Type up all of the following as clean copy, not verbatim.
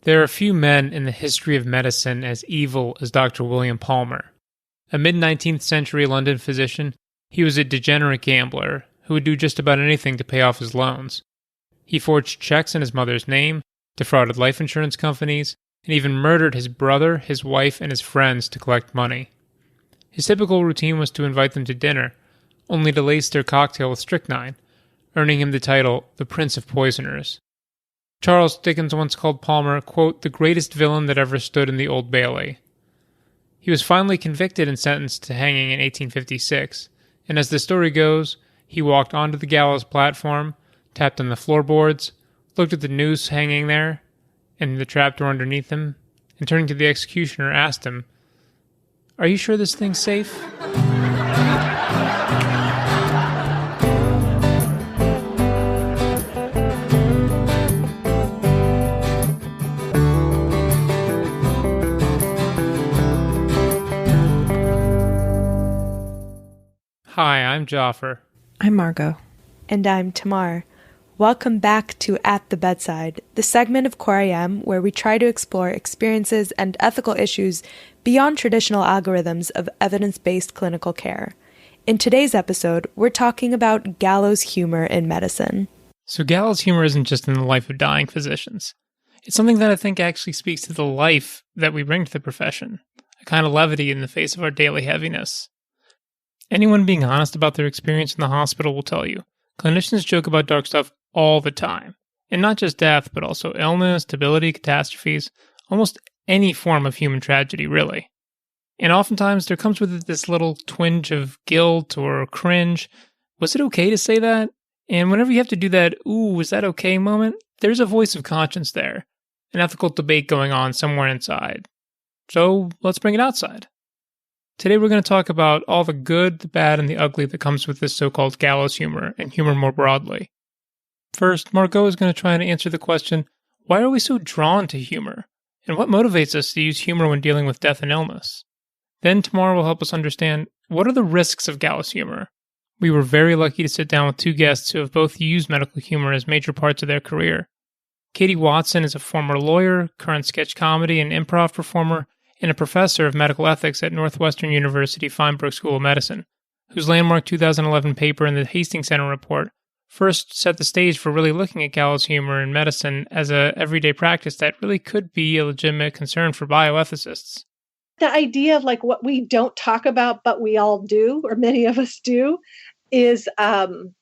There are few men in the history of medicine as evil as Dr. William Palmer. A mid-19th century London physician, he was a degenerate gambler who would do just about anything to pay off his loans. He forged checks in his mother's name, defrauded life insurance companies, and even murdered his brother, his wife, and his friends to collect money. His typical routine was to invite them to dinner, only to lace their cocktail with strychnine, earning him the title the Prince of Poisoners. Charles Dickens once called Palmer, quote, the greatest villain that ever stood in the Old Bailey. He was finally convicted and sentenced to hanging in 1856, and as the story goes, he walked onto the gallows platform, tapped on the floorboards, looked at the noose hanging there, and the trapdoor underneath him, and turning to the executioner, asked him, "Are you sure this thing's safe?" Hi, I'm Joffer. I'm Margot. And I'm Tamar. Welcome back to At the Bedside, the segment of Core AM where we try to explore experiences and ethical issues beyond traditional algorithms of evidence-based clinical care. In today's episode, we're talking about gallows humor in medicine. So gallows humor isn't just in the life of dying physicians. It's something that I think actually speaks to the life that we bring to the profession, a kind of levity in the face of our daily heaviness. Anyone being honest about their experience in the hospital will tell you, clinicians joke about dark stuff all the time. And not just death, but also illness, debility, catastrophes, almost any form of human tragedy, really. And oftentimes there comes with it this little twinge of guilt or cringe. Was it okay to say that? And whenever you have to do that, ooh, was that okay moment, there's a voice of conscience there, an ethical debate going on somewhere inside. So let's bring it outside. Today we're going to talk about all the good, the bad, and the ugly that comes with this so-called gallows humor, and humor more broadly. First, Margot is going to try and answer the question, why are we so drawn to humor? And what motivates us to use humor when dealing with death and illness? Then Tamar will help us understand, what are the risks of gallows humor? We were very lucky to sit down with two guests who have both used medical humor as major parts of their career. Katie Watson is a former lawyer, current sketch comedy and improv performer, and a professor of medical ethics at Northwestern University Feinberg School of Medicine, whose landmark 2011 paper in the Hastings Center report first set the stage for really looking at gallows humor in medicine as a everyday practice that really could be a legitimate concern for bioethicists. The idea of like what we don't talk about, but we all do, or many of us do, is always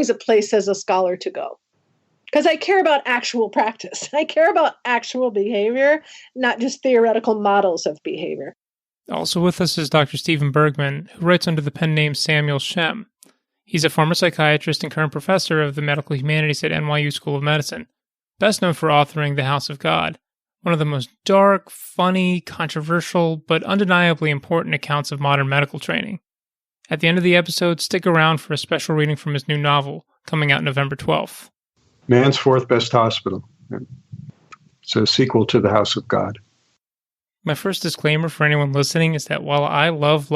a place as a scholar to go. Because I care about actual practice. I care about actual behavior, not just theoretical models of behavior. Also with us is Dr. Stephen Bergman, who writes under the pen name Samuel Shem. He's a former psychiatrist and current professor of the medical humanities at NYU School of Medicine, best known for authoring The House of God, one of the most dark, funny, controversial, but undeniably important accounts of modern medical training. At the end of the episode, stick around for a special reading from his new novel, coming out November 12th. Man's Fourth Best Hospital. It's a sequel to The House of God. My first disclaimer for anyone listening is that while I love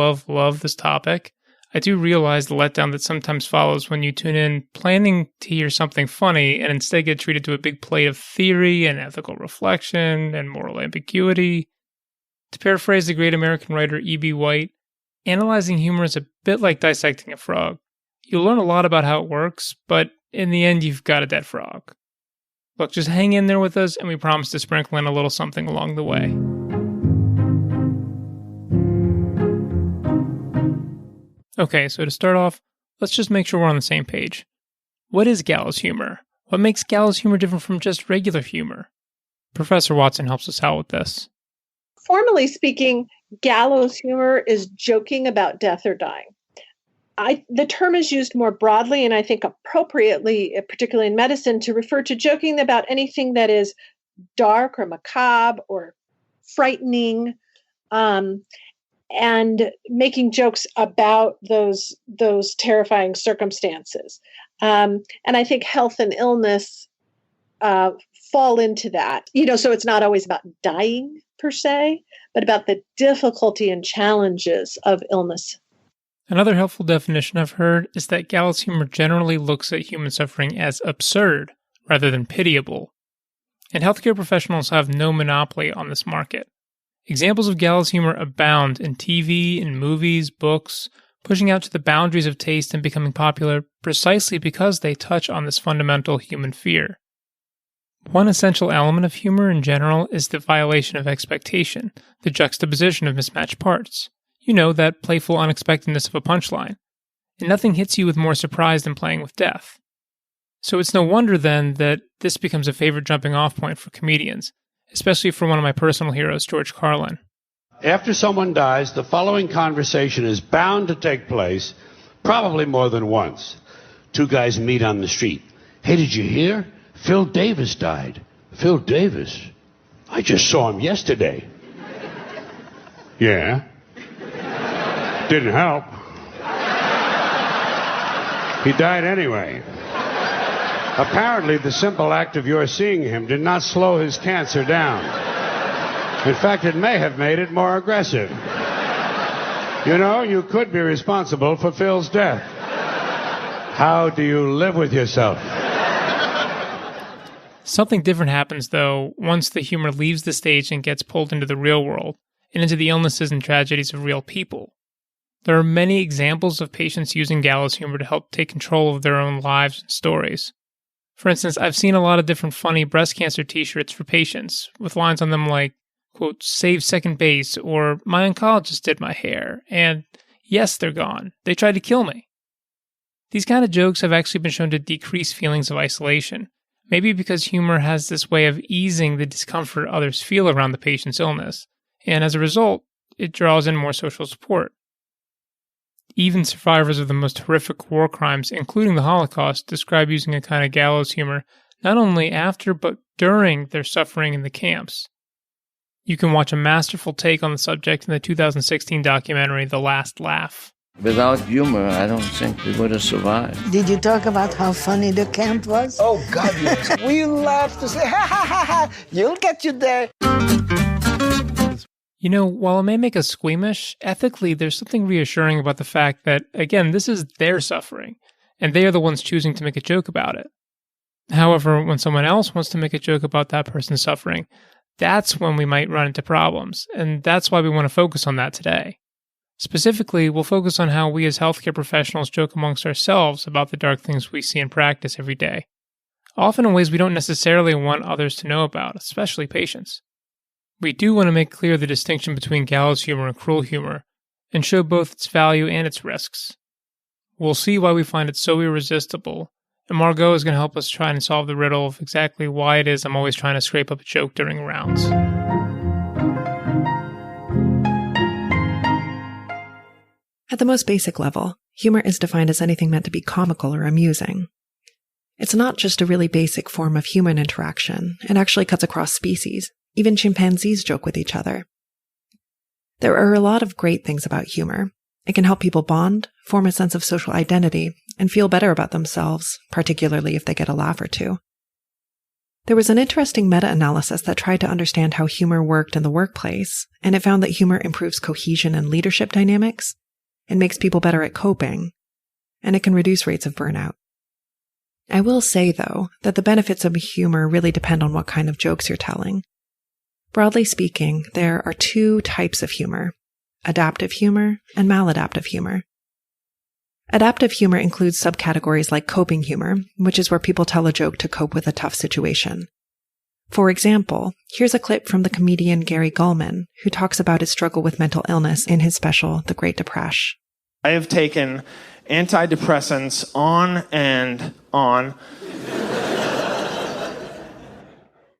this topic, I do realize the letdown that sometimes follows when you tune in planning to hear something funny and instead get treated to a big plate of theory and ethical reflection and moral ambiguity. To paraphrase the great American writer E.B. White, analyzing humor is a bit like dissecting a frog. You'll learn a lot about how it works, but in the end, you've got a dead frog. Look, just hang in there with us, and we promise to sprinkle in a little something along the way. Okay, so to start off, let's just make sure we're on the same page. What is gallows humor? What makes gallows humor different from just regular humor? Professor Watson helps us out with this. Formally speaking, gallows humor is joking about death or dying. The term is used more broadly, and I think appropriately, particularly in medicine, to refer to joking about anything that is dark or macabre or frightening, and making jokes about those terrifying circumstances. And I think health and illness fall into that. So it's not always about dying per se, but about the difficulty and challenges of illness. Another helpful definition I've heard is that gallows humor generally looks at human suffering as absurd rather than pitiable. and healthcare professionals have no monopoly on this market. Examples of gallows humor abound in TV, in movies, books, pushing out to the boundaries of taste and becoming popular precisely because they touch on this fundamental human fear. One essential element of humor in general is the violation of expectation, the juxtaposition of mismatched parts. You know, that playful unexpectedness of a punchline. And nothing hits you with more surprise than playing with death. So it's no wonder then that this becomes a favorite jumping off point for comedians, especially for one of my personal heroes, George Carlin. After someone dies, the following conversation is bound to take place, probably more than once. Two guys meet on the street. Hey, did you hear? Phil Davis died. Phil Davis? I just saw him yesterday. Yeah. Didn't help. He died anyway. Apparently, the simple act of your seeing him did not slow his cancer down. In fact, it may have made it more aggressive. You know, you could be responsible for Phil's death. How do you live with yourself? Something different happens, though, once the humor leaves the stage and gets pulled into the real world, and into the illnesses and tragedies of real people. There are many examples of patients using gallows humor to help take control of their own lives and stories. For instance, I've seen a lot of different funny breast cancer t-shirts for patients, with lines on them like, quote, save second base, or my oncologist did my hair, and yes, they're gone. They tried to kill me. These kind of jokes have actually been shown to decrease feelings of isolation, maybe because humor has this way of easing the discomfort others feel around the patient's illness, and as a result, it draws in more social support. Even survivors of the most horrific war crimes, including the Holocaust, describe using a kind of gallows humor not only after but during their suffering in the camps. You can watch a masterful take on the subject in the 2016 documentary The Last Laugh. Without humor, I don't think we would have survived. Did you talk about how funny the camp was? Oh, God, yes. We laughed to say, ha, ha, ha, ha, you'll get you there. You know, while it may make us squeamish, ethically there's something reassuring about the fact that, again, this is their suffering, and they are the ones choosing to make a joke about it. However, when someone else wants to make a joke about that person's suffering, that's when we might run into problems, and that's why we want to focus on that today. Specifically, we'll focus on how we as healthcare professionals joke amongst ourselves about the dark things we see in practice every day, often in ways we don't necessarily want others to know about, especially patients. We do want to make clear the distinction between gallows humor and cruel humor, and show both its value and its risks. We'll see why we find it so irresistible, and Margot is going to help us try and solve the riddle of exactly why it is I'm always trying to scrape up a joke during rounds. At the most basic level, humor is defined as anything meant to be comical or amusing. It's not just a really basic form of human interaction. It actually cuts across species. Even chimpanzees joke with each other. There are a lot of great things about humor. It can help people bond, form a sense of social identity, and feel better about themselves, particularly if they get a laugh or two. There was an interesting meta-analysis that tried to understand how humor worked in the workplace, and it found that humor improves cohesion and leadership dynamics, and makes people better at coping, and it can reduce rates of burnout. I will say, though, that the benefits of humor really depend on what kind of jokes you're telling. Broadly speaking, there are two types of humor: adaptive humor and maladaptive humor. Adaptive humor includes subcategories like coping humor, which is where people tell a joke to cope with a tough situation. For example, here's a clip from the comedian Gary Gulman, who talks about his struggle with mental illness in his special, The Great Depression. I have taken antidepressants on and on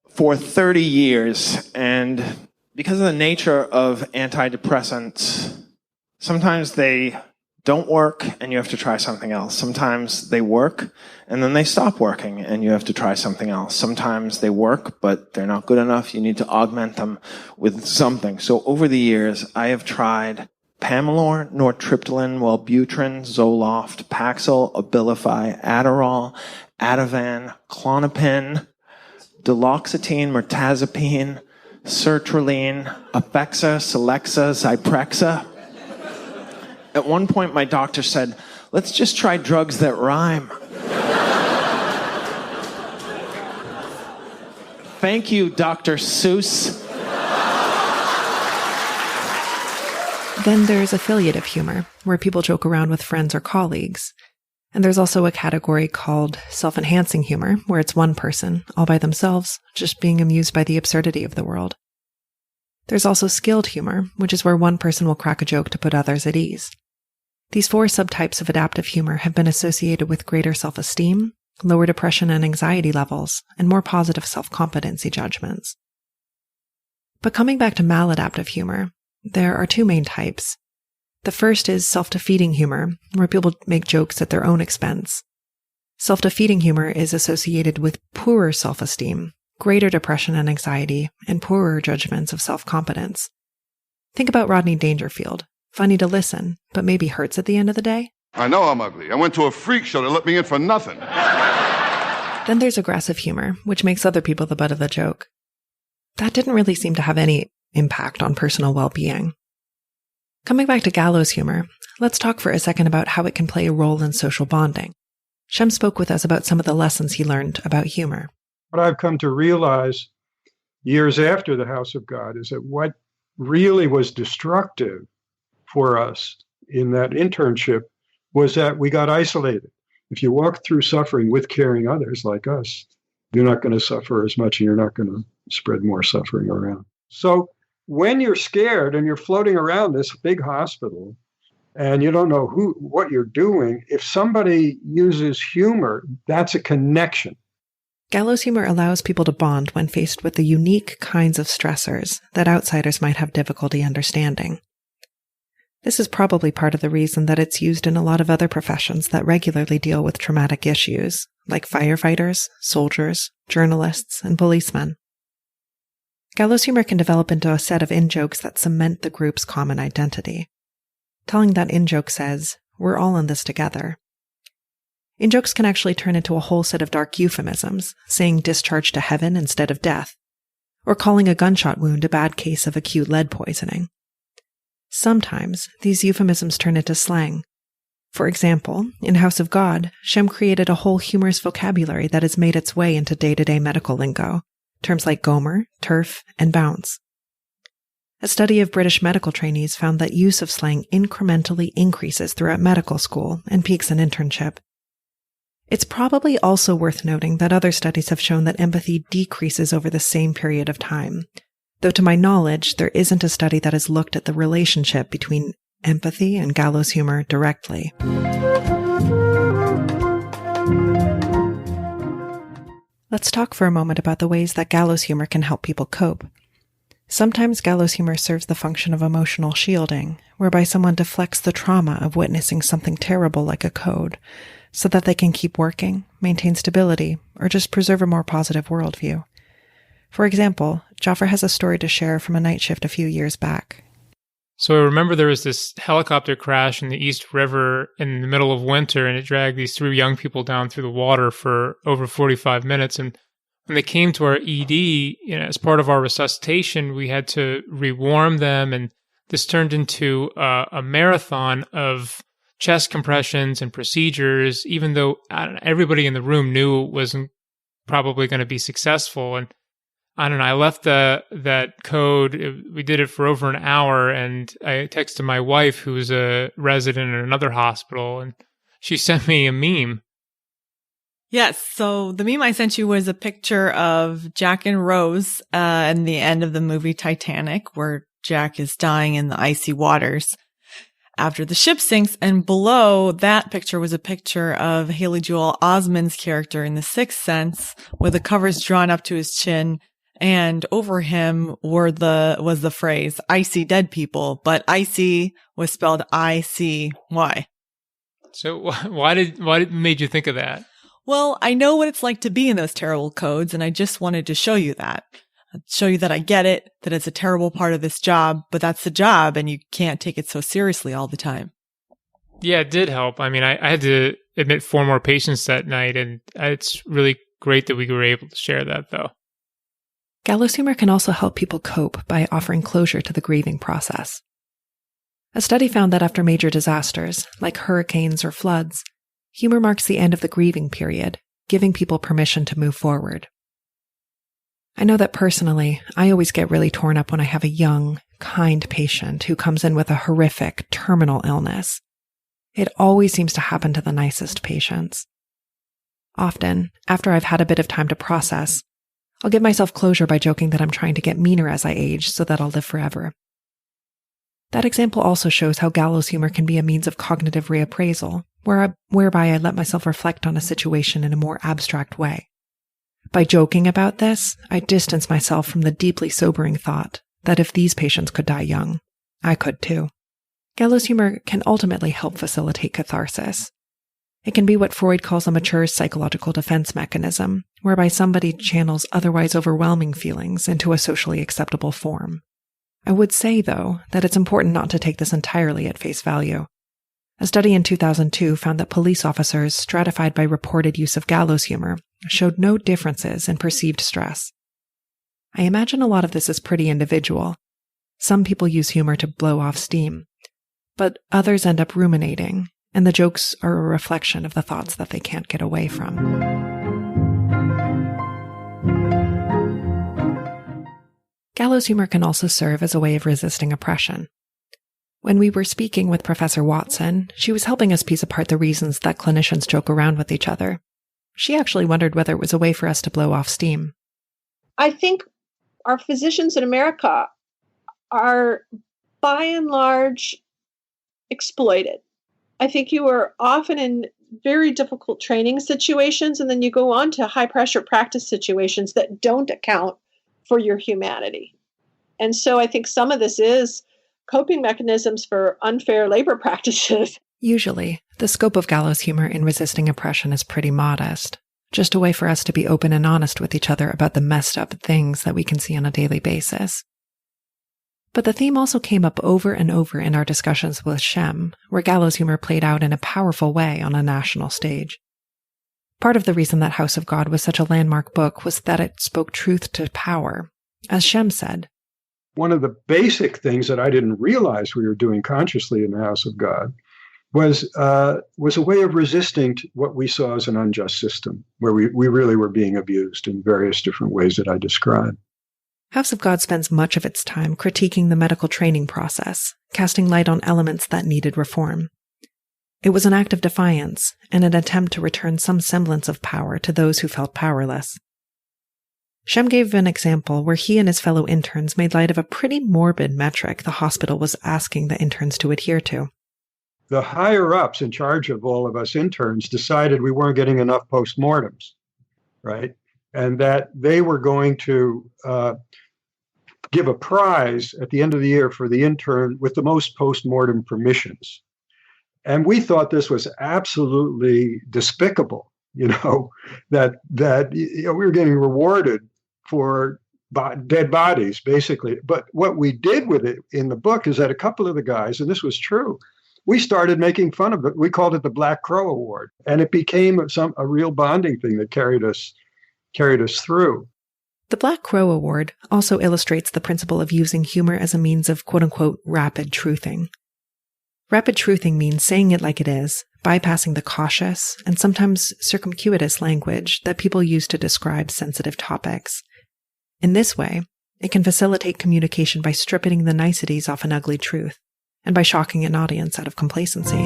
for 30 years, and because of the nature of antidepressants, sometimes they don't work and you have to try something else. Sometimes they work and then they stop working and you have to try something else. Sometimes they work but they're not good enough. You need to augment them with something. So over the years, I have tried Pamelor, Nortriptyline, Wellbutrin, Zoloft, Paxil, Abilify, Adderall, Ativan, Klonopin, Duloxetine, Mirtazapine, Sertraline, Apexa, Celexa, Zyprexa. At one point, my doctor said, let's just try drugs that rhyme. Thank you, Dr. Seuss. Then there's affiliative humor, where people joke around with friends or colleagues. And there's also a category called self-enhancing humor, where it's one person, all by themselves, just being amused by the absurdity of the world. There's also skilled humor, which is where one person will crack a joke to put others at ease. These 4 subtypes of adaptive humor have been associated with greater self-esteem, lower depression and anxiety levels, and more positive self-competency judgments. But coming back to maladaptive humor, there are 2 main types. The first is self-defeating humor, where people make jokes at their own expense. Self-defeating humor is associated with poorer self-esteem, greater depression and anxiety, and poorer judgments of self-competence. Think about Rodney Dangerfield. Funny to listen, but maybe hurts at the end of the day. I know I'm ugly. I went to a freak show that let me in for nothing. Then there's aggressive humor, which makes other people the butt of the joke. That didn't really seem to have any impact on personal well-being. Coming back to gallows humor, let's talk for a second about how it can play a role in social bonding. Shem spoke with us about some of the lessons he learned about humor. What I've come to realize years after the House of God is that what really was destructive for us in that internship was that we got isolated. If you walk through suffering with caring others like us, you're not going to suffer as much and you're not going to spread more suffering around. So when you're scared and you're floating around this big hospital and you don't know what you're doing, if somebody uses humor, that's a connection. Gallows humor allows people to bond when faced with the unique kinds of stressors that outsiders might have difficulty understanding. This is probably part of the reason that it's used in a lot of other professions that regularly deal with traumatic issues, like firefighters, soldiers, journalists, and policemen. Gallows humor can develop into a set of in-jokes that cement the group's common identity. Telling that in-joke says, "We're all in this together." In-jokes can actually turn into a whole set of dark euphemisms, saying discharge to heaven instead of death, or calling a gunshot wound a bad case of acute lead poisoning. Sometimes, these euphemisms turn into slang. For example, in House of God, Shem created a whole humorous vocabulary that has made its way into day-to-day medical lingo, terms like gomer, turf, and bounce. A study of British medical trainees found that use of slang incrementally increases throughout medical school and peaks in internship. It's probably also worth noting that other studies have shown that empathy decreases over the same period of time, though to my knowledge, there isn't a study that has looked at the relationship between empathy and gallows humor directly. Let's talk for a moment about the ways that gallows humor can help people cope. Sometimes gallows humor serves the function of emotional shielding, whereby someone deflects the trauma of witnessing something terrible like a code, so that they can keep working, maintain stability, or just preserve a more positive worldview. For example, Jaffer has a story to share from a night shift a few years back. So I remember there was this helicopter crash in the East River in the middle of winter, and it dragged these 3 young people down through the water for over 45 minutes. And when they came to our ED, as part of our resuscitation, we had to rewarm them, and this turned into a marathon of chest compressions and procedures, even though everybody in the room knew it wasn't probably going to be successful. And I don't know, I left that code. We did it for over an hour, and I texted my wife, who's a resident in another hospital, and she sent me a meme. Yes, so the meme I sent you was a picture of Jack and Rose in the end of the movie Titanic, where Jack is dying in the icy waters after the ship sinks, and below that picture was a picture of Haley Joel Osment's character in The Sixth Sense, with the covers drawn up to his chin, and over him was the phrase "icy dead people," but icy was spelled I-C-Y. So why made you think of that? Well, I know what it's like to be in those terrible codes, and I just wanted to show you that. Show you that I get it, that it's a terrible part of this job, but that's the job, and you can't take it so seriously all the time. Yeah, it did help. I mean, I had to admit 4 more patients that night, and it's really great that we were able to share that, though. Gallows humor can also help people cope by offering closure to the grieving process. A study found that after major disasters, like hurricanes or floods, humor marks the end of the grieving period, giving people permission to move forward. I know that personally, I always get really torn up when I have a young, kind patient who comes in with a horrific, terminal illness. It always seems to happen to the nicest patients. Often, after I've had a bit of time to process, I'll give myself closure by joking that I'm trying to get meaner as I age so that I'll live forever. That example also shows how gallows humor can be a means of cognitive reappraisal, whereby I let myself reflect on a situation in a more abstract way. By joking about this, I distance myself from the deeply sobering thought that if these patients could die young, I could too. Gallows humor can ultimately help facilitate catharsis. It can be what Freud calls a mature psychological defense mechanism, whereby somebody channels otherwise overwhelming feelings into a socially acceptable form. I would say, though, that it's important not to take this entirely at face value. A study in 2002 found that police officers stratified by reported use of gallows humor showed no differences in perceived stress. I imagine a lot of this is pretty individual. Some people use humor to blow off steam, but others end up ruminating, and the jokes are a reflection of the thoughts that they can't get away from. Gallows humor can also serve as a way of resisting oppression. When we were speaking with Professor Watson, she was helping us piece apart the reasons that clinicians joke around with each other. She actually wondered whether it was a way for us to blow off steam. I think our physicians in America are, by and large, exploited. I think you are often in very difficult training situations, and then you go on to high-pressure practice situations that don't account for your humanity. And so I think some of this is coping mechanisms for unfair labor practices. Usually, the scope of gallows humor in resisting oppression is pretty modest, just a way for us to be open and honest with each other about the messed up things that we can see on a daily basis. But the theme also came up over and over in our discussions with Shem, where gallows humor played out in a powerful way on a national stage. Part of the reason that House of God was such a landmark book was that it spoke truth to power. As Shem said, one of the basic things that I didn't realize we were doing consciously in the House of God was a way of resisting what we saw as an unjust system, where we really were being abused in various different ways that I described. House of God spends much of its time critiquing the medical training process, casting light on elements that needed reform. It was an act of defiance and an attempt to return some semblance of power to those who felt powerless. Shem gave an example where he and his fellow interns made light of a pretty morbid metric the hospital was asking the interns to adhere to. The higher-ups in charge of all of us interns decided we weren't getting enough postmortems, right? And that they were going to give a prize at the end of the year for the intern with the most postmortem permissions. And we thought this was absolutely despicable, that we were getting rewarded for dead bodies, basically. But what we did with it in the book is that a couple of the guys, and this was true, we started making fun of it. We called it the Black Crow Award, and it became a real bonding thing that carried us through. The Black Crow Award also illustrates the principle of using humor as a means of quote-unquote rapid truthing. Rapid truthing means saying it like it is, bypassing the cautious and sometimes circumlocuous language that people use to describe sensitive topics. In this way, it can facilitate communication by stripping the niceties off an ugly truth, and by shocking an audience out of complacency.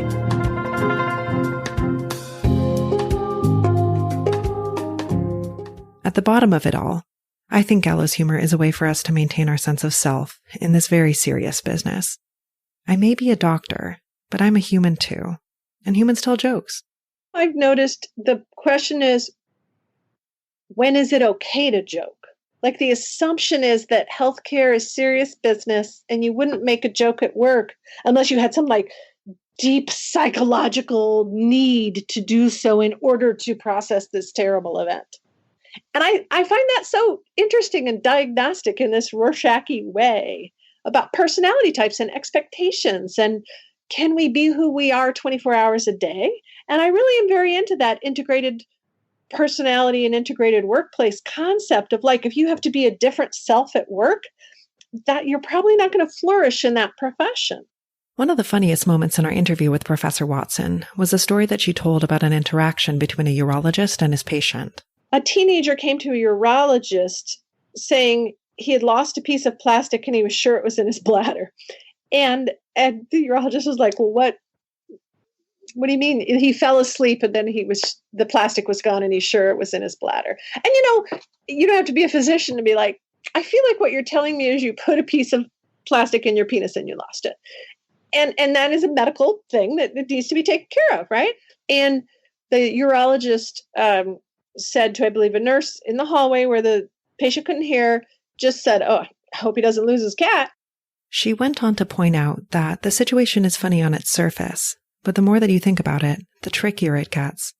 At the bottom of it all, I think gallows humor is a way for us to maintain our sense of self in this very serious business. I may be a doctor, but I'm a human too, and humans tell jokes. I've noticed the question is, when is it okay to joke? Like the assumption is that healthcare is serious business and you wouldn't make a joke at work unless you had some deep psychological need to do so in order to process this terrible event. And I find that so interesting and diagnostic in this Rorschach-y way about personality types and expectations. And can we be who we are 24 hours a day? And I really am very into that integrated personality and integrated workplace concept of if you have to be a different self at work, that you're probably not going to flourish in that profession. One of the funniest moments in our interview with Professor Watson was a story that she told about an interaction between a urologist and his patient. A teenager came to a urologist saying he had lost a piece of plastic and he was sure it was in his bladder. And the urologist was like, well, what do you mean? He fell asleep and then the plastic was gone and he's sure it was in his bladder. And you don't have to be a physician to be like, I feel like what you're telling me is you put a piece of plastic in your penis and you lost it. And that is a medical thing that needs to be taken care of, right? And the urologist said to, I believe, a nurse in the hallway where the patient couldn't hear, just said, oh, I hope he doesn't lose his cat. She went on to point out that the situation is funny on its surface, but the more that you think about it, the trickier it gets.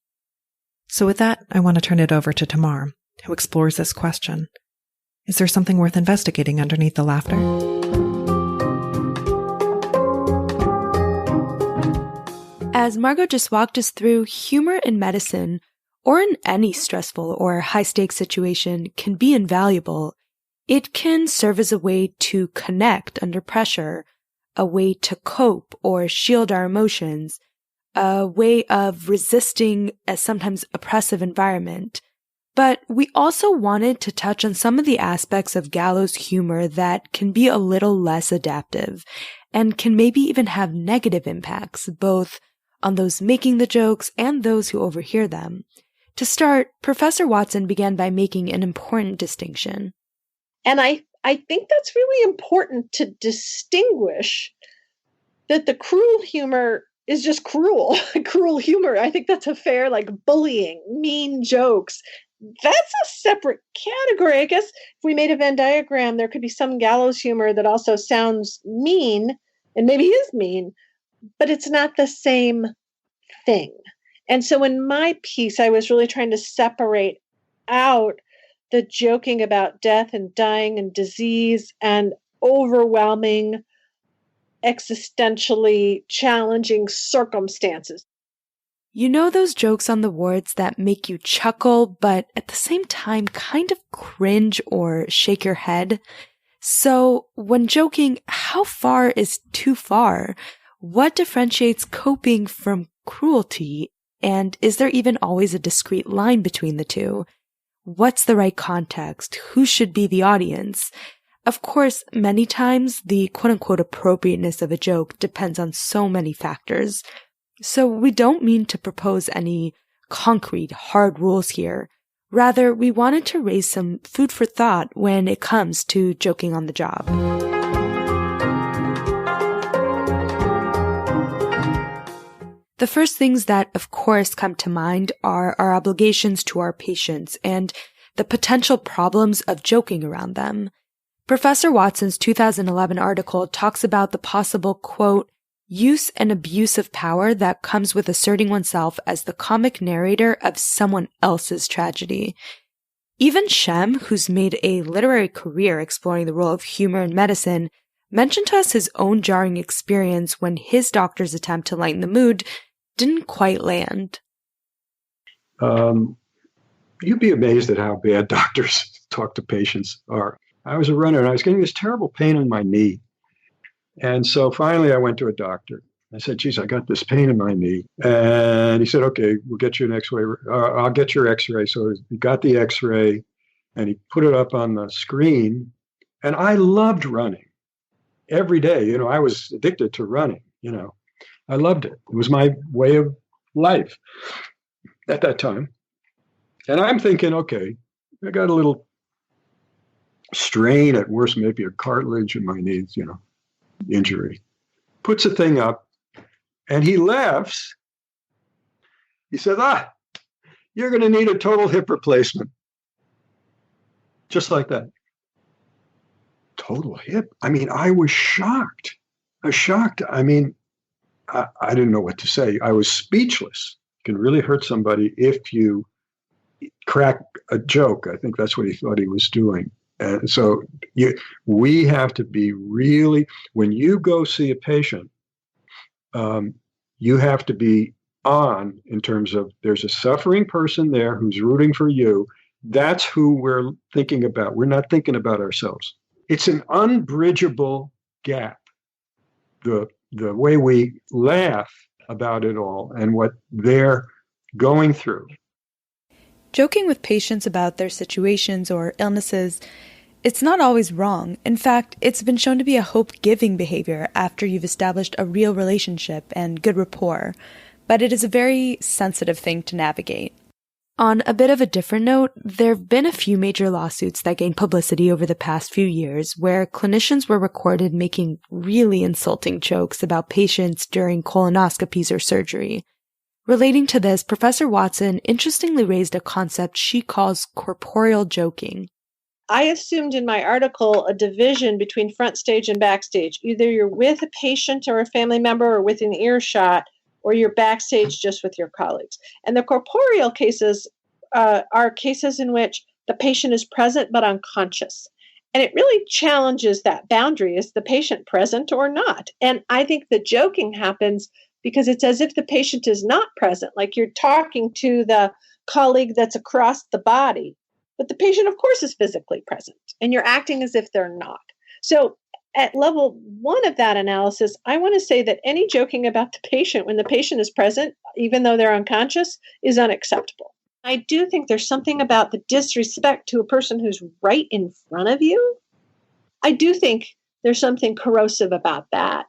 So with that, I want to turn it over to Tamar, who explores this question. Is there something worth investigating underneath the laughter? As Margot just walked us through, humor in medicine, or in any stressful or high-stakes situation, can be invaluable. It can serve as a way to connect under pressure, a way to cope or shield our emotions, a way of resisting a sometimes oppressive environment. But we also wanted to touch on some of the aspects of gallows humor that can be a little less adaptive and can maybe even have negative impacts, both on those making the jokes and those who overhear them. To start, Professor Watson began by making an important distinction. And I think that's really important to distinguish that the cruel humor is just cruel. Cruel humor. I think that's a fair, like bullying, mean jokes. That's a separate category. I guess if we made a Venn diagram, there could be some gallows humor that also sounds mean, and maybe is mean, but it's not the same thing. And so in my piece, I was really trying to separate out the joking about death and dying and disease and overwhelming, existentially challenging circumstances. You know those jokes on the wards that make you chuckle, but at the same time kind of cringe or shake your head? So when joking, how far is too far? What differentiates coping from cruelty? And is there even always a discrete line between the two? What's the right context? Who should be the audience? Of course, many times the quote-unquote appropriateness of a joke depends on so many factors. So we don't mean to propose any concrete, hard rules here. Rather, we wanted to raise some food for thought when it comes to joking on the job. The first things that, of course, come to mind are our obligations to our patients and the potential problems of joking around them. Professor Watson's 2011 article talks about the possible, quote, use and abuse of power that comes with asserting oneself as the comic narrator of someone else's tragedy. Even Shem, who's made a literary career exploring the role of humor in medicine, mentioned to us his own jarring experience when his doctor's attempt to lighten the mood didn't quite land. You'd be amazed at how bad doctors talk to patients are. I was a runner and I was getting this terrible pain in my knee. And so finally I went to a doctor. I said, geez, I got this pain in my knee. And he said, okay, we'll get you an x-ray. I'll get your x-ray. So he got the x-ray and he put it up on the screen. And I loved running every day. I was addicted to running, I loved it. It was my way of life at that time. And I'm thinking, okay, I got a little strain, at worst, maybe a cartilage in my knees, injury. Puts the thing up and he laughs. He says, you're going to need a total hip replacement. Just like that. Total hip? I was shocked. I didn't know what to say. I was speechless. It can really hurt somebody if you crack a joke. I think that's what he thought he was doing. And so we have to be really, when you go see a patient, you have to be on in terms of there's a suffering person there who's rooting for you. That's who we're thinking about. We're not thinking about ourselves. It's an unbridgeable gap. The way we laugh about it all and what they're going through. Joking with patients about their situations or illnesses It's not always wrong. In fact, it's been shown to be a hope-giving behavior after you've established a real relationship and good rapport, but it is a very sensitive thing to navigate. On a bit of a different note, there have been a few major lawsuits that gained publicity over the past few years where clinicians were recorded making really insulting jokes about patients during colonoscopies or surgery. Relating to this, Professor Watson interestingly raised a concept she calls corporeal joking. I assumed in my article a division between front stage and backstage. Either you're with a patient or a family member or within earshot, or you're backstage just with your colleagues. And the corporeal cases are cases in which the patient is present but unconscious. And it really challenges that boundary. Is the patient present or not? And I think the joking happens because it's as if the patient is not present, like you're talking to the colleague that's across the body. But the patient, of course, is physically present, and you're acting as if they're not. So at level 1 of that analysis, I want to say that any joking about the patient when the patient is present, even though they're unconscious, is unacceptable. I do think there's something about the disrespect to a person who's right in front of you. I do think there's something corrosive about that.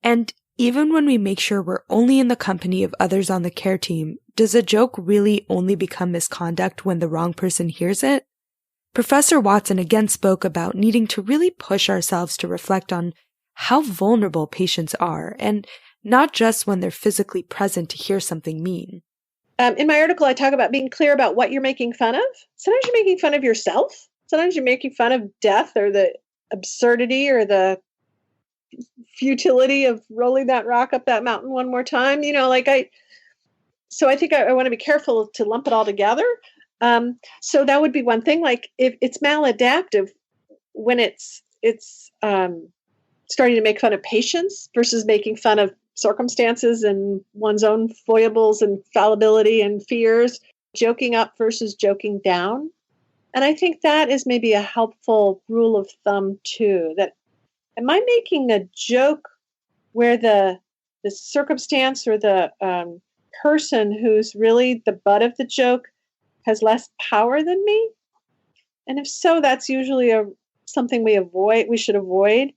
And even when we make sure we're only in the company of others on the care team, does a joke really only become misconduct when the wrong person hears it? Professor Watson again spoke about needing to really push ourselves to reflect on how vulnerable patients are, and not just when they're physically present to hear something mean. In my article, I talk about being clear about what you're making fun of. Sometimes you're making fun of yourself. Sometimes you're making fun of death or the absurdity or the futility of rolling that rock up that mountain one more time. So I think I want to be careful to lump it all together. So that would be one thing. Like if it's maladaptive when it's starting to make fun of patients versus making fun of circumstances and one's own foibles and fallibility and fears, joking up versus joking down. And I think that is maybe a helpful rule of thumb too, that am I making a joke where the circumstance or the person who's really the butt of the joke has less power than me? And if so, that's usually something we should avoid.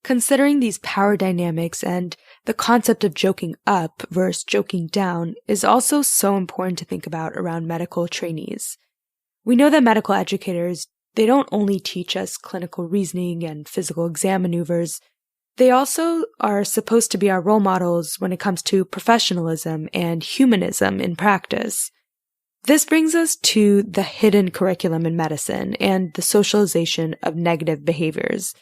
Considering these power dynamics and the concept of joking up versus joking down is also so important to think about around medical trainees. We know that medical educators, they don't only teach us clinical reasoning and physical exam maneuvers, they also are supposed to be our role models when it comes to professionalism and humanism in practice. This brings us to the hidden curriculum in medicine and the socialization of negative behaviors.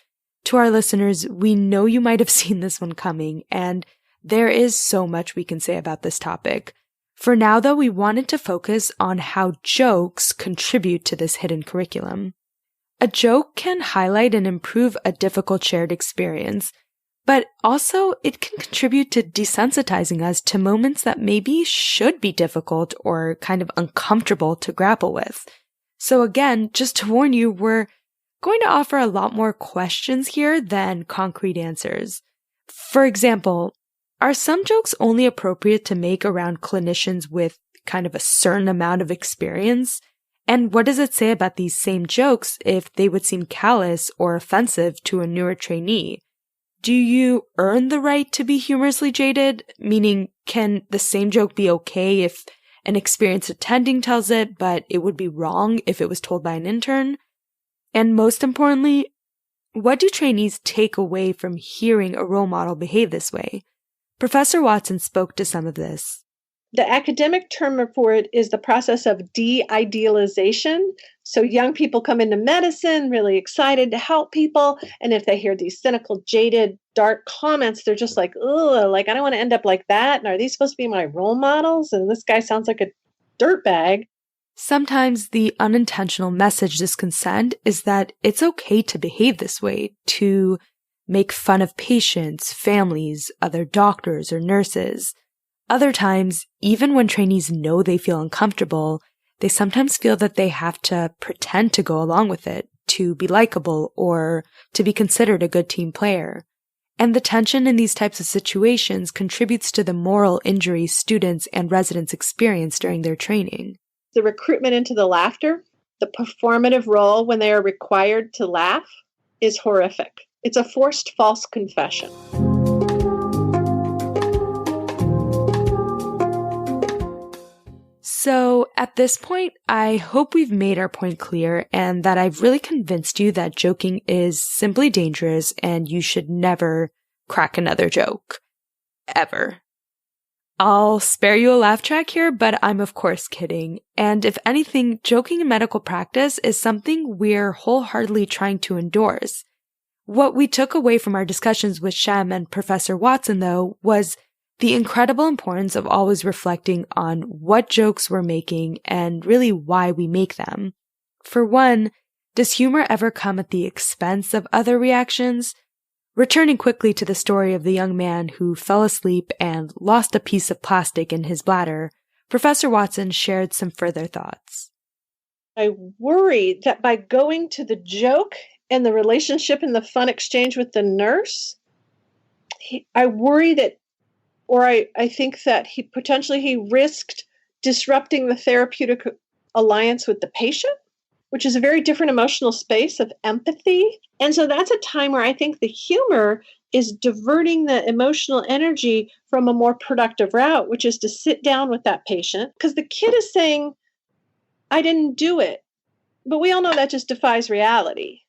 To our listeners, we know you might have seen this one coming, and there is so much we can say about this topic. For now, though, we wanted to focus on how jokes contribute to this hidden curriculum. A joke can highlight and improve a difficult shared experience, but also it can contribute to desensitizing us to moments that maybe should be difficult or kind of uncomfortable to grapple with. So again, just to warn you, we're going to offer a lot more questions here than concrete answers. For example, are some jokes only appropriate to make around clinicians with kind of a certain amount of experience? And what does it say about these same jokes if they would seem callous or offensive to a newer trainee? Do you earn the right to be humorously jaded? Meaning, can the same joke be okay if an experienced attending tells it, but it would be wrong if it was told by an intern? And most importantly, what do trainees take away from hearing a role model behave this way? Professor Watson spoke to some of this. The academic term for it is the process of de-idealization. So young people come into medicine really excited to help people. And if they hear these cynical, jaded, dark comments, they're just like, ugh, like, I don't want to end up like that. And are these supposed to be my role models? And this guy sounds like a dirtbag. Sometimes the unintentional message this can send is that it's okay to behave this way, to make fun of patients, families, other doctors or nurses. Other times, even when trainees know they feel uncomfortable, they sometimes feel that they have to pretend to go along with it, to be likable, or to be considered a good team player. And the tension in these types of situations contributes to the moral injury students and residents experience during their training. The recruitment into the laughter. the performative role when they are required to laugh is horrific. It's a forced false confession. So at this point, I hope we've made our point clear and that I've really convinced you that joking is simply dangerous and you should never crack another joke. Ever. I'll spare you a laugh track here, but I'm of course kidding. And if anything, joking in medical practice is something we're wholeheartedly trying to endorse. What we took away from our discussions with Shem and Professor Watson, though, was the incredible importance of always reflecting on what jokes we're making and really why we make them. For one, does humor ever come at the expense of other reactions? Returning quickly to the story of the young man who fell asleep and lost a piece of plastic in his bladder, Professor Watson shared some further thoughts. I worry that by going to the joke and the relationship and the fun exchange with the nurse, I worry that, or I think that he risked disrupting the therapeutic alliance with the patient, which is a very different emotional space of empathy. And so that's a time where I think the humor is diverting the emotional energy from a more productive route, which is to sit down with that patient, because the kid is saying, I didn't do it. But we all know that just defies reality.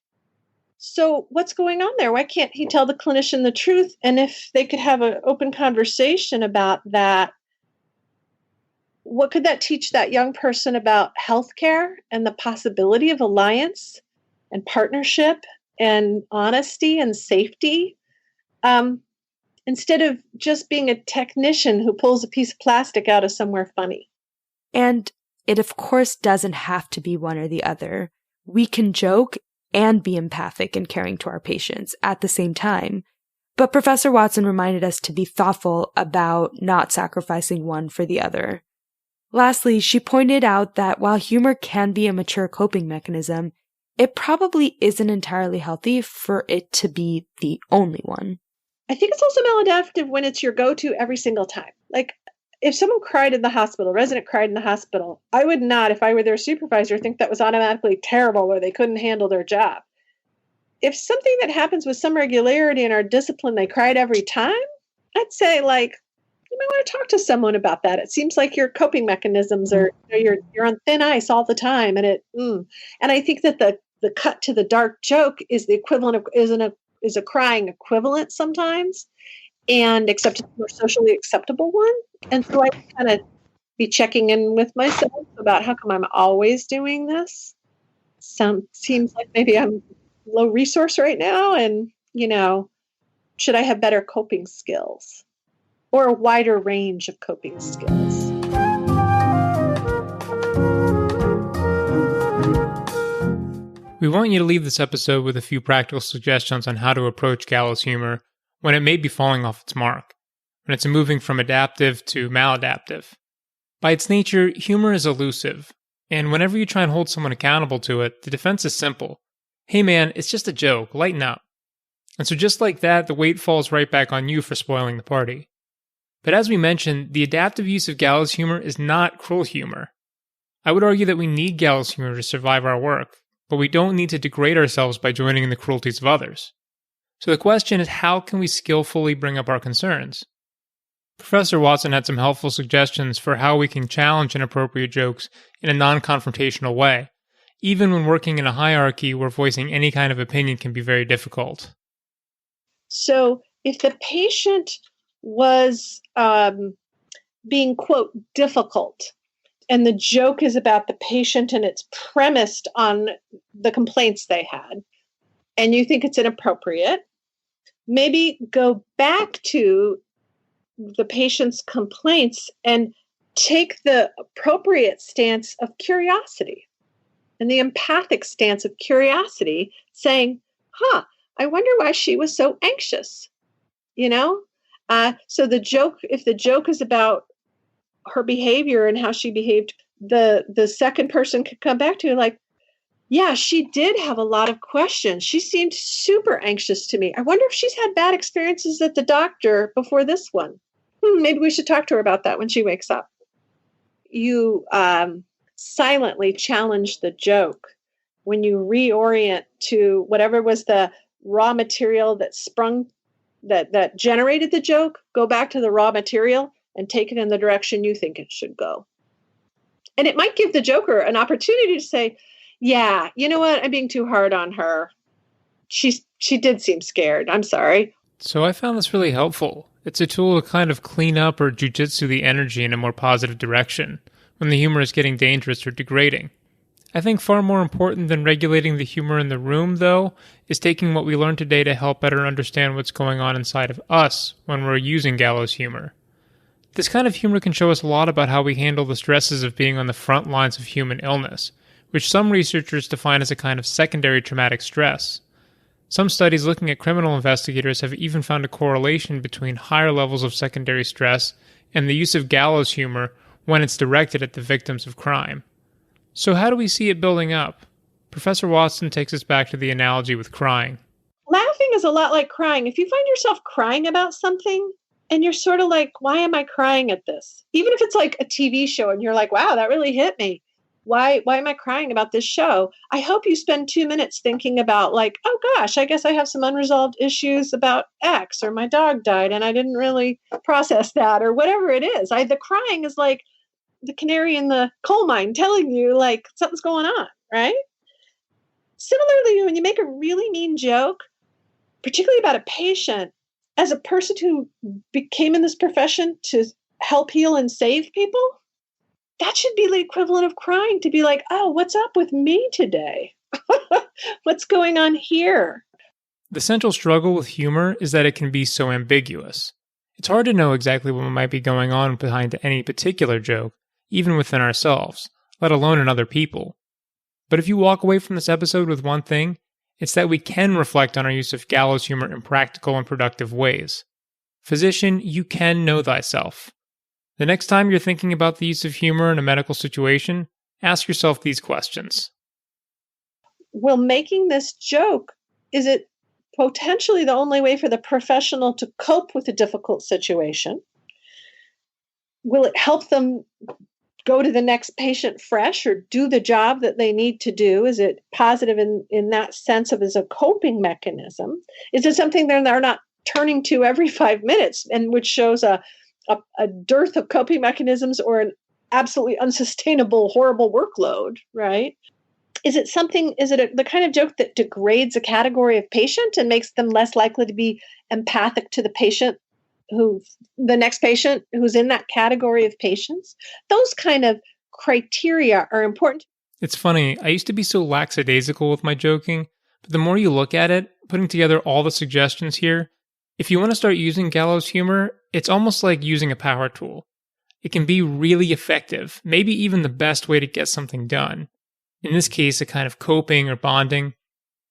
So what's going on there? Why can't he tell the clinician the truth? And if they could have an open conversation about that, what could that teach that young person about healthcare and the possibility of alliance and partnership and honesty and safety? Instead of just being a technician who pulls a piece of plastic out of somewhere funny. And it, of course, doesn't have to be one or the other. We can joke and be empathic and caring to our patients at the same time. But Professor Watson reminded us to be thoughtful about not sacrificing one for the other. Lastly, she pointed out that while humor can be a mature coping mechanism, it probably isn't entirely healthy for it to be the only one. I think it's also maladaptive when it's your go-to every single time. Like, if someone cried in the hospital, a resident cried in the hospital, I would not, if I were their supervisor, think that was automatically terrible or they couldn't handle their job. If something that happens with some regularity in our discipline, they cried every time, I'd say, like, you might want to talk to someone about that. It seems like your coping mechanisms are, you're on thin ice all the time. And and I think that the cut to the dark joke is the equivalent of, is a crying equivalent sometimes, and except it's a more socially acceptable one. And so I kind of be checking in with myself about how come I'm always doing this. Seems like maybe I'm low resource right now. And, should I have better coping skills or a wider range of coping skills? We want you to leave this episode with a few practical suggestions on how to approach gallows humor when it may be falling off its mark, when it's moving from adaptive to maladaptive. By its nature, humor is elusive, and whenever you try and hold someone accountable to it, the defense is simple. Hey man, it's just a joke, lighten up. And so just like that, the weight falls right back on you for spoiling the party. But as we mentioned, the adaptive use of gallows humor is not cruel humor. I would argue that we need gallows humor to survive our work, but we don't need to degrade ourselves by joining in the cruelties of others. So the question is, how can we skillfully bring up our concerns? Professor Watson had some helpful suggestions for how we can challenge inappropriate jokes in a non-confrontational way, even when working in a hierarchy where voicing any kind of opinion can be very difficult. So if the patient was being, quote, difficult, and the joke is about the patient and it's premised on the complaints they had, and you think it's inappropriate, maybe go back to the patient's complaints and take the appropriate stance of curiosity and the empathic stance of curiosity, saying, I wonder why she was so anxious, So the joke, if the joke is about her behavior and how she behaved, the second person could come back to like, yeah, she did have a lot of questions. She seemed super anxious to me. I wonder if she's had bad experiences at the doctor before this one. Maybe we should talk to her about that when she wakes up. You silently challenge the joke, when you reorient to whatever was the raw material that that generated the joke, go back to the raw material and take it in the direction you think it should go. And it might give the joker an opportunity to say, yeah, you know what? I'm being too hard on her. She did seem scared. I'm sorry. So I found this really helpful. It's a tool to kind of clean up or jujitsu the energy in a more positive direction when the humor is getting dangerous or degrading. I think far more important than regulating the humor in the room, though, is taking what we learned today to help better understand what's going on inside of us when we're using gallows humor. This kind of humor can show us a lot about how we handle the stresses of being on the front lines of human illness, which some researchers define as a kind of secondary traumatic stress. Some studies looking at criminal investigators have even found a correlation between higher levels of secondary stress and the use of gallows humor when it's directed at the victims of crime. So how do we see it building up? Professor Watson takes us back to the analogy with crying. Laughing is a lot like crying. If you find yourself crying about something and you're sort of like, why am I crying at this? Even if it's like a TV show and you're like, wow, that really hit me. Why am I crying about this show? I hope you spend 2 minutes thinking about like, oh gosh, I guess I have some unresolved issues about X, or my dog died and I didn't really process that, or whatever it is. The crying is like the canary in the coal mine telling you like something's going on, right? Similarly, when you make a really mean joke, particularly about a patient, as a person who became in this profession to help heal and save people, that should be the equivalent of crying, to be like, oh, what's up with me today? What's going on here? The central struggle with humor is that it can be so ambiguous. It's hard to know exactly what might be going on behind any particular joke, even within ourselves, let alone in other people. But if you walk away from this episode with one thing, it's that we can reflect on our use of gallows humor in practical and productive ways. Physician, you can know thyself. The next time you're thinking about the use of humor in a medical situation, ask yourself these questions. Will making this joke, is it potentially the only way for the professional to cope with a difficult situation? Will it help them go to the next patient fresh or do the job that they need to do? Is it positive in that sense of as a coping mechanism? Is it something they're not turning to every 5 minutes, and which shows a dearth of coping mechanisms or an absolutely unsustainable, horrible workload, right? Is it the kind of joke that degrades a category of patient and makes them less likely to be empathic to the patient, the next patient who's in that category of patients? Those kind of criteria are important. It's funny, I used to be so lackadaisical with my joking, but the more you look at it, putting together all the suggestions here, if you want to start using gallows humor, it's almost like using a power tool. It can be really effective, maybe even the best way to get something done. In this case, a kind of coping or bonding,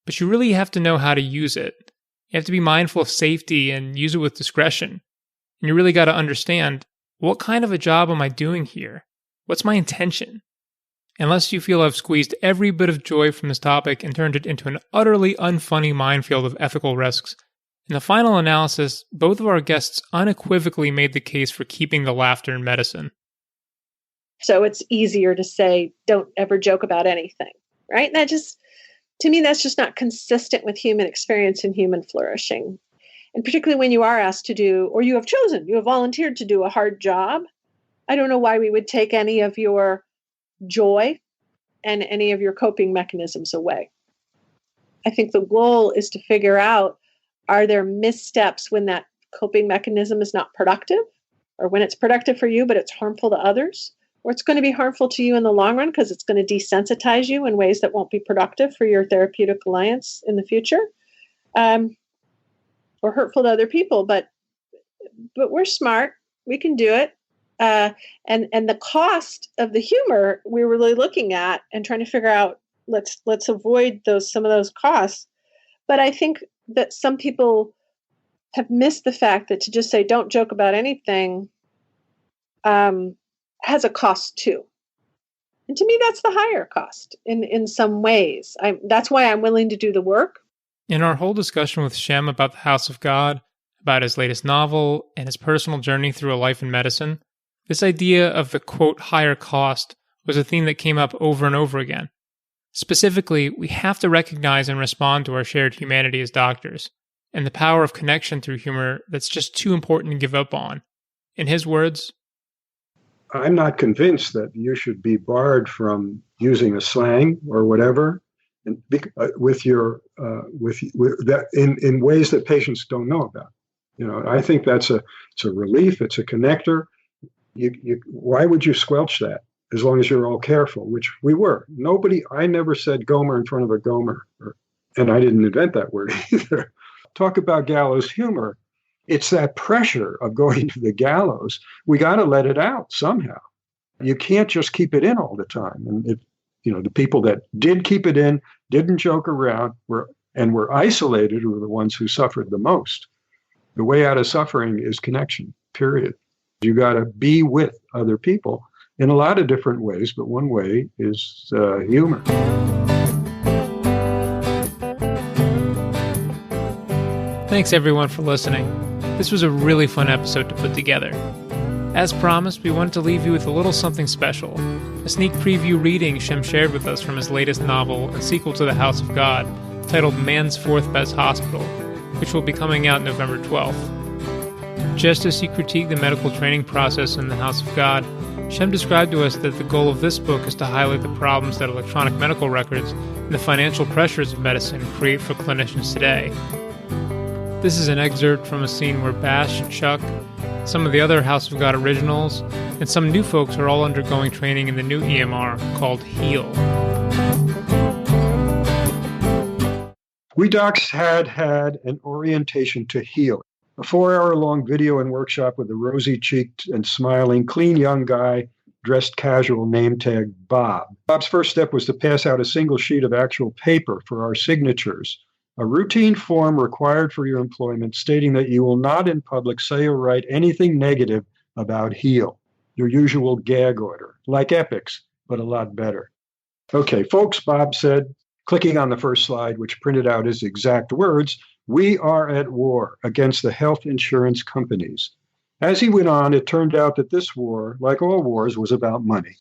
but you really have to know how to use it. You have to be mindful of safety and use it with discretion. And you really got to understand, what kind of a job am I doing here? What's my intention? Unless you feel I've squeezed every bit of joy from this topic and turned it into an utterly unfunny minefield of ethical risks, in the final analysis, both of our guests unequivocally made the case for keeping the laughter in medicine. So it's easier to say, don't ever joke about anything, right? And to me, that's just not consistent with human experience and human flourishing. And particularly when you are asked to do, or you have volunteered to do a hard job, I don't know why we would take any of your joy and any of your coping mechanisms away. I think the goal is to figure out, are there missteps when that coping mechanism is not productive, or when it's productive for you, but it's harmful to others, or it's going to be harmful to you in the long run because it's going to desensitize you in ways that won't be productive for your therapeutic alliance in the future, or hurtful to other people. But we're smart. We can do it. And the cost of the humor we're really looking at and trying to figure out, let's avoid some of those costs. But I think that some people have missed the fact that to just say, don't joke about anything, has a cost too. And to me, that's the higher cost in some ways. That's why I'm willing to do the work. In our whole discussion with Shem about the House of God, about his latest novel, and his personal journey through a life in medicine, this idea of the, quote, higher cost was a theme that came up over and over again. Specifically, we have to recognize and respond to our shared humanity as doctors, and the power of connection through humor that's just too important to give up on. In his words, I'm not convinced that you should be barred from using a slang or whatever, and with that in ways that patients don't know about. I think it's a relief. It's a connector. Why would you squelch that? As long as you're all careful, which we were. I never said Gomer in front of a Gomer, and I didn't invent that word either. Talk about gallows humor. It's that pressure of going to the gallows. We got to let it out somehow. You can't just keep it in all the time. And the people that did keep it in, didn't joke around, were isolated, were the ones who suffered the most. The way out of suffering is connection, period. You got to be with other people in a lot of different ways, but one way is humor. Thanks everyone for listening. This was a really fun episode to put together. As promised, we wanted to leave you with a little something special, a sneak preview reading Shem shared with us from his latest novel and sequel to The House of God, titled Man's Fourth Best Hospital, which will be coming out November 12th. Just as he critiqued the medical training process in The House of God, Shem described to us that the goal of this book is to highlight the problems that electronic medical records and the financial pressures of medicine create for clinicians today. This is an excerpt from a scene where Bash, Chuck, some of the other House of God originals, and some new folks are all undergoing training in the new EMR called HEAL. We docs had an orientation to HEAL, a 4-hour-long video and workshop with a rosy-cheeked and smiling, clean young guy dressed casual name tag Bob. Bob's first step was to pass out a single sheet of actual paper for our signatures, a routine form required for your employment stating that you will not in public say or write anything negative about HEAL, your usual gag order, like Epics, but a lot better. Okay, folks, Bob said, clicking on the first slide, which printed out his exact words, "We are at war against the health insurance companies." As he went on, it turned out that this war, like all wars, was about money.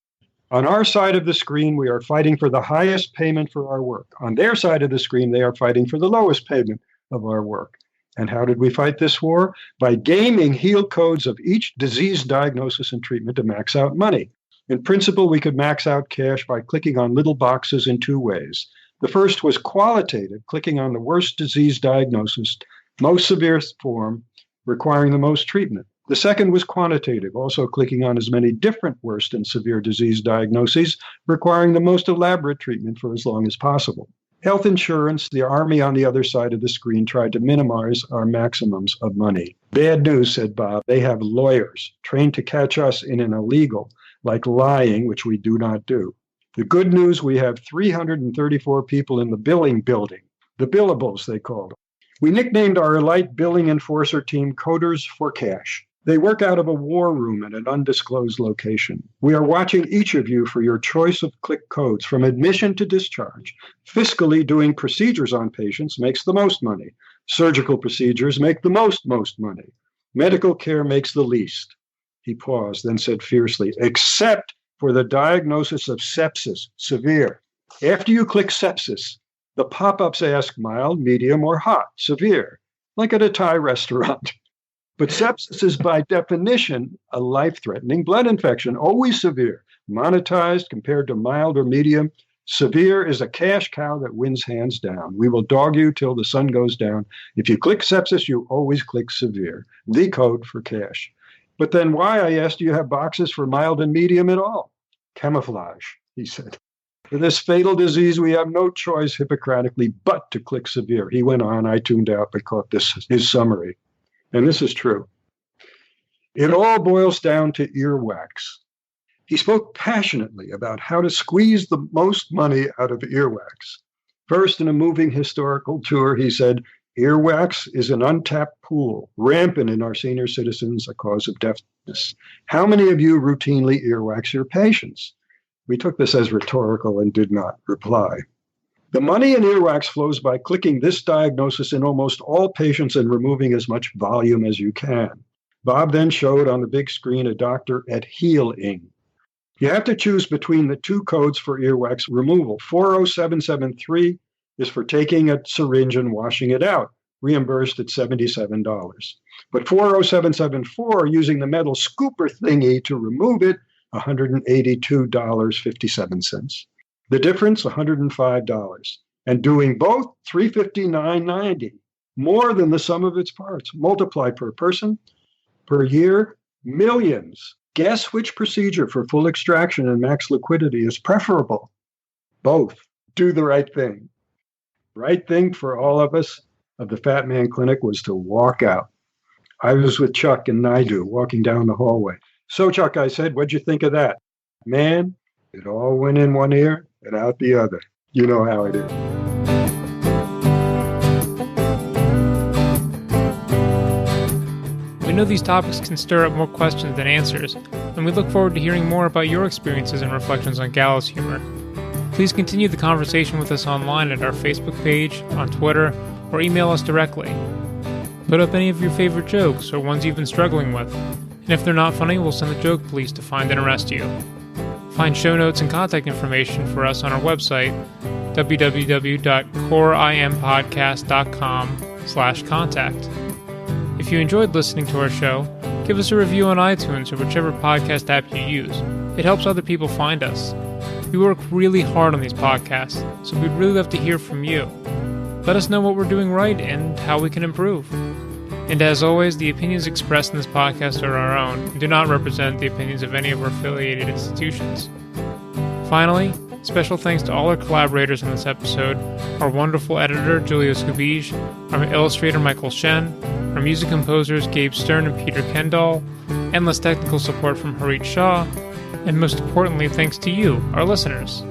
On our side of the screen, we are fighting for the highest payment for our work. On their side of the screen, they are fighting for the lowest payment of our work. And how did we fight this war? By gaming HEAL codes of each disease diagnosis and treatment to max out money. In principle, we could max out cash by clicking on little boxes in two ways. The first was qualitative, clicking on the worst disease diagnosis, most severe form, requiring the most treatment. The second was quantitative, also clicking on as many different worst and severe disease diagnoses, requiring the most elaborate treatment for as long as possible. Health insurance, the army on the other side of the screen, tried to minimize our maximums of money. Bad news, said Bob. They have lawyers trained to catch us in an illegal, like lying, which we do not do. The good news, we have 334 people in the billing building, the billables, they called them. We nicknamed our elite billing enforcer team Coders for Cash. They work out of a war room at an undisclosed location. We are watching each of you for your choice of click codes from admission to discharge. Fiscally, doing procedures on patients makes the most money. Surgical procedures make the most money. Medical care makes the least. He paused, then said fiercely, except for the diagnosis of sepsis, severe. After you click sepsis, the pop-ups ask mild, medium, or hot, severe, like at a Thai restaurant. But sepsis is by definition a life-threatening blood infection, always severe, monetized compared to mild or medium. Severe is a cash cow that wins hands down. We will dog you till the sun goes down. If you click sepsis, you always click severe, the code for cash. But then why, I asked, do you have boxes for mild and medium at all? Camouflage, he said. For this fatal disease, we have no choice Hippocratically but to click severe. He went on. I tuned out but caught his summary. And this is true. It all boils down to earwax. He spoke passionately about how to squeeze the most money out of earwax. First, in a moving historical tour, he said, earwax is an untapped pool, rampant in our senior citizens, a cause of deafness. How many of you routinely earwax your patients? We took this as rhetorical and did not reply. The money in earwax flows by clicking this diagnosis in almost all patients and removing as much volume as you can. Bob then showed on the big screen a doctor at HEALing. You have to choose between the two codes for earwax removal. 40773 is for taking a syringe and washing it out, reimbursed at $77. But 40774, using the metal scooper thingy to remove it, $182.57. The difference, $105. And doing both, $359.90, more than the sum of its parts. Multiplied per person, per year, millions. Guess which procedure for full extraction and max liquidity is preferable? Both. Do the right thing. Right thing for all of us of the Fat Man Clinic was to walk out. I was with Chuck and Naidu walking down the hallway. So, Chuck, I said, what'd you think of that? Man, it all went in one ear and out the other. You know how it is. We know these topics can stir up more questions than answers, and we look forward to hearing more about your experiences and reflections on Gallows Humor. Please continue the conversation with us online at our Facebook page, on Twitter, or email us directly. Put up any of your favorite jokes or ones you've been struggling with, and if they're not funny, we'll send the joke police to find and arrest you. Find show notes and contact information for us on our website, www.coreimpodcast.com/contact. If you enjoyed listening to our show, give us a review on iTunes or whichever podcast app you use. It helps other people find us. We work really hard on these podcasts, so we'd really love to hear from you. Let us know what we're doing right and how we can improve. And as always, the opinions expressed in this podcast are our own and do not represent the opinions of any of our affiliated institutions. Finally, special thanks to all our collaborators in this episode, our wonderful editor, Julia Scubige, our illustrator, Michael Shen, our music composers, Gabe Stern and Peter Kendall, endless technical support from Harit Shah, and most importantly, thanks to you, our listeners.